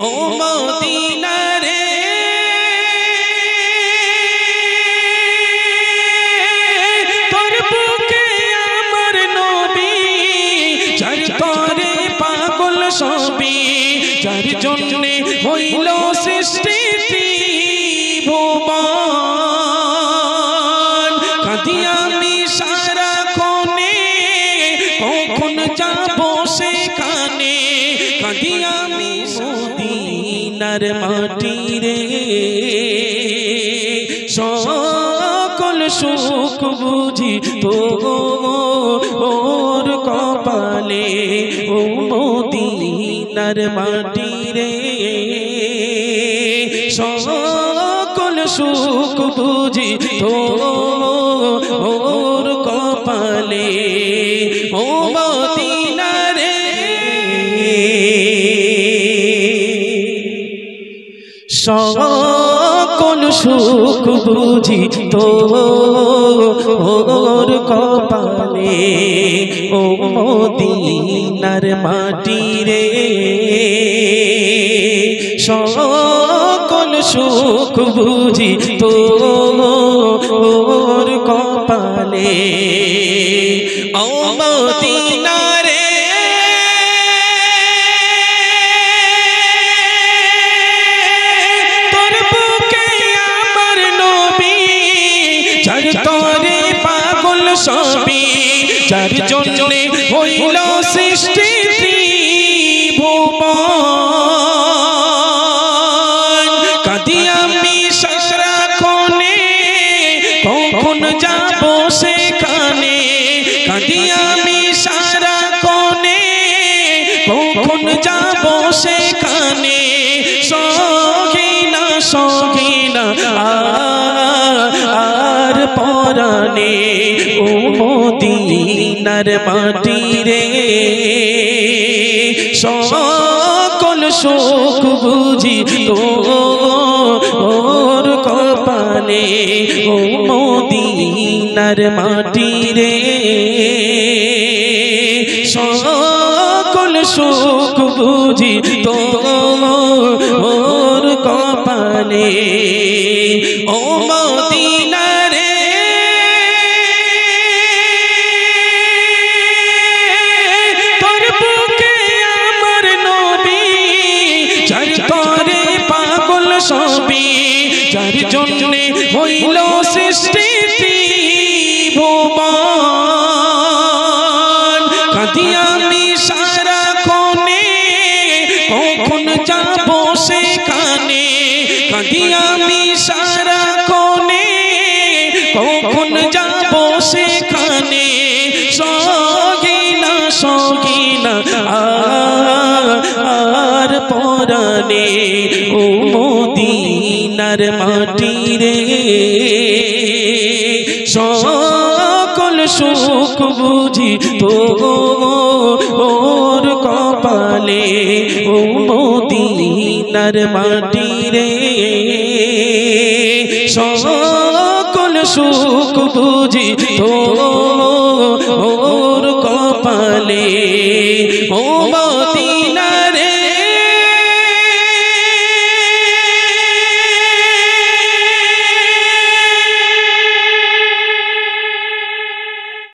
ও Medina রে তোর বুকে আমার নবী যার তরে পাগল সবই যার জন্যে হইল সৃষ্টি ভুবন কাঁদি আমি সারাক্ষণে কখন যাব সেখানে কাঁদি আমি মদিনার মাটি রে সকল সুখ বুঝি তোর কপালে ও মদিনার মাটি রে সকল সুখ বুঝি তোর কপালে ও মদিনা রে সকল সুখ বুঝি তোর কপালে ও মদিনার মাটি রে সকল সুখ বুঝি তোর কপালে ও মদিনা রে তোর বুকে আমার নবী যার তরে পাগল সবই যার জন্যে হইল সৃষ্টি ভুবন কাঁদি আমি সারাক্ষণে কখন যাব সেখানে কাঁদি আমি সারাক্ষণে কখন যাব সেখানে সহিনা সহিনা আর পরানে ও মদিনার মাটি রে সকল সুখ বুঝি তোর কপালে ও মদিনার মাটি রে সকল সুখ বুঝি তোর কপালে ও মদিনা রে তোর বুকে আমার নবী যার তরে পাগল সবই যার জন্যে হইল সৃষ্টি ভুবন কাঁদি আমি সারাক্ষণে কখন যাব সেখানে কাঁদি আমি সারাক্ষণে কখন যাব সেখানে সহিনা সহিনা আর পরানে ও মদিনার মাটি রে সকল সুখ বুঝি তোর কপালে ও মদিনার মাটি রে সকল সুখ বুঝি তোর কপালে